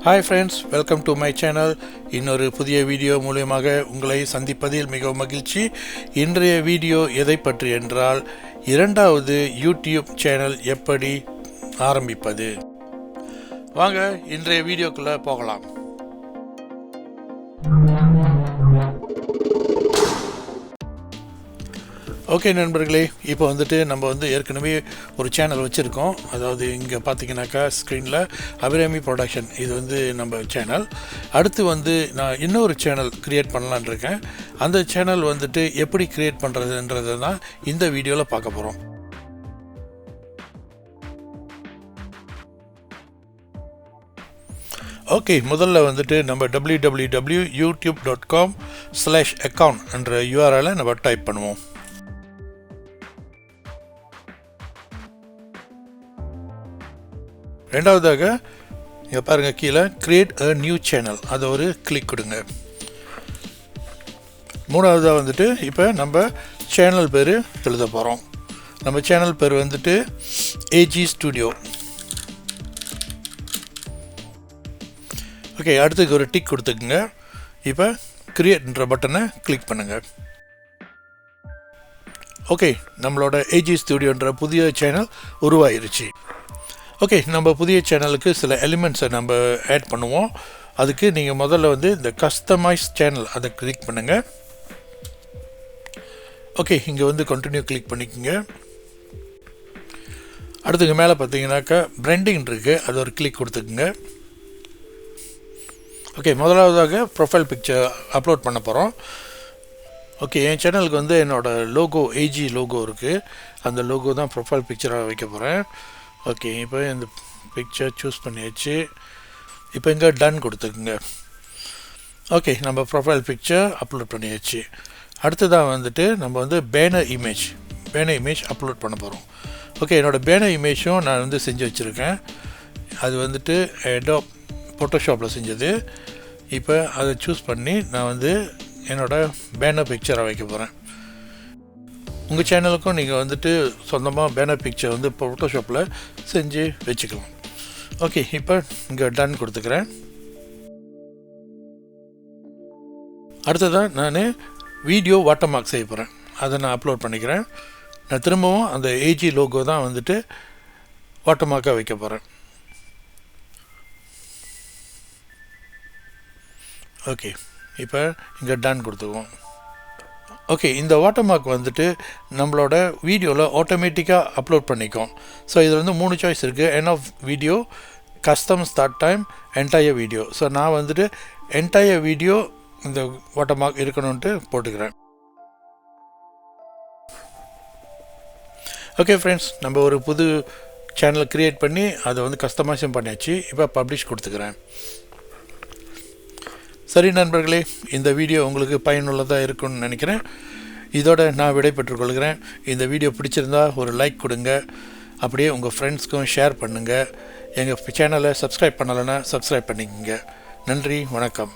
Hi friends, welcome to my channel. இன்னொரு புதிய video மூலமாக உங்களை சந்திப்பதில் மிகவும் மகிழ்ச்சி. இன்றைய வீடியோ எதை பற்றி என்றால் இரண்டாவது யூடியூப் சேனல் எப்படி ஆரம்பிப்பது. வாங்க இன்றைய வீடியோக்குள்ள போகலாம். ஓகே நண்பர்களே, இப்போ நம்ம ஏற்கனவே ஒரு சேனல் வச்சுருக்கோம். அதாவது இங்கே பார்த்தீங்கன்னாக்கா ஸ்க்ரீனில் அபிராமி ப்ரொடக்ஷன், இது நம்ம சேனல். அடுத்து நான் இன்னொரு சேனல் க்ரியேட் பண்ணலான் இருக்கேன். அந்த சேனல் எப்படி க்ரியேட் பண்ணுறதுன்றதை தான் இந்த வீடியோவில் பார்க்க போகிறோம். ஓகே, முதல்ல நம்ம www.youtube.com/account என்ற URL நம்ம டைப் பண்ணுவோம். ரெண்டாவதாக இங்கே பாருங்கள், கீழே கிரியேட் அ நியூ சேனல், அதை ஒரு கிளிக் கொடுங்க. மூணாவதாக இப்போ நம்ம சேனல் பேர் எழுத போகிறோம். நம்ம சேனல் பேர் ஏஜி ஸ்டுடியோ. ஓகே, அடுத்துக்கு ஒரு டிக் கொடுத்துக்குங்க. இப்போ கிரியேட்ன்ற பட்டனை கிளிக் பண்ணுங்கள். ஓகே, நம்மளோட ஏஜி ஸ்டுடியோன்ற புதிய சேனல் உருவாயிருச்சு. ஓகே, நம்ம புதிய சேனலுக்கு சில எலிமெண்ட்ஸை நம்ம ஆட் பண்ணுவோம். அதுக்கு நீங்கள் முதல்ல இந்த கஸ்டமைஸ் சேனல் அதை கிளிக் பண்ணுங்கள். ஓகே, இங்கே கண்டினியூ கிளிக் பண்ணிக்கோங்க. அடுத்துக்கு மேலே பார்த்தீங்கன்னாக்கா பிராண்டிங் இருக்குது, அது ஒரு கிளிக் கொடுத்துக்குங்க. ஓகே, முதலாவதாக ப்ரொஃபைல் பிக்சர் அப்லோட் பண்ண போகிறோம். ஓகே, என் சேனலுக்கு என்னோடய லோகோ ஏஜி லோகோ இருக்குது. அந்த லோகோ தான் ப்ரொஃபைல் பிக்சராக வைக்க போகிறேன். ஓகே, இப்போ இந்த பிக்சர் சூஸ் பண்ணியாச்சு. இப்போ இங்கே டன் கொடுத்துக்குங்க. ஓகே, நம்ம ப்ரொஃபைல் பிக்சர் அப்லோட் பண்ணியாச்சு. அடுத்ததாக நம்ம பேனர் இமேஜ் அப்லோட் பண்ண போகிறோம். ஓகே, என்னோடய பேனர் இமேஜும் நான் செஞ்சு வச்சுருக்கேன். அது அடோப் ஃபோட்டோஷாப்பில் செஞ்சது. இப்போ அதை சூஸ் பண்ணி நான் என்னோடய பேனர் பிக்சரை வைக்க போகிறேன். உங்கள் சேனலுக்கும் நீங்கள் சொந்தமாக பேனர் பிக்சர் ஃபோட்டோஷாப்பில் செஞ்சு வச்சுக்கலாம். ஓகே, இப்போ இங்கே டன் கொடுத்துக்கிறேன். அடுத்ததான் நான் வீடியோ வாட்டர் மார்க் செய்ய போகிறேன். அதை நான் அப்லோட் பண்ணிக்கிறேன். நான் திரும்பவும் அந்த ஏஜி லோகோ தான் வாட்டர் மார்க்காக வைக்க போகிறேன். ஓகே, இப்போ இங்கே டன் கொடுத்துக்குவோம். ஓகே, இந்த வாட்டர் மார்க் நம்மளோட வீடியோவில் ஆட்டோமேட்டிக்காக அப்லோட் பண்ணிக்கும். ஸோ இதில் 3 சாய்ஸ் இருக்குது. End of video, custom start time, entire video. So நான் என்டையர் வீடியோ இந்த வாட்டர் மார்க் இருக்கணும்ன்ட்டு போட்டுக்கிறேன். ஓகே ஃப்ரெண்ட்ஸ், நம்ம ஒரு புது சேனல் க்ரியேட் பண்ணி அதை கஸ்டமைஸும் பண்ணியாச்சு. இப்போ பப்ளிஷ் கொடுத்துக்கிறேன். சரி நண்பர்களே, இந்த வீடியோ உங்களுக்கு பயனுள்ளதாக இருக்குன்னு நினைக்கிறேன். இதோட நான் விடை பெற்றுக்கொள்கிறேன். இந்த வீடியோ பிடிச்சிருந்தா ஒரு லைக் கொடுங்க. அப்படியே உங்கள் ஃப்ரெண்ட்ஸ்க்கும் ஷேர் பண்ணுங்கள். எங்கள் சேனலை சப்ஸ்கிரைப் பண்ணலைன்னா சப்ஸ்கிரைப் பண்ணிக்கோங்க. நன்றி, வணக்கம்.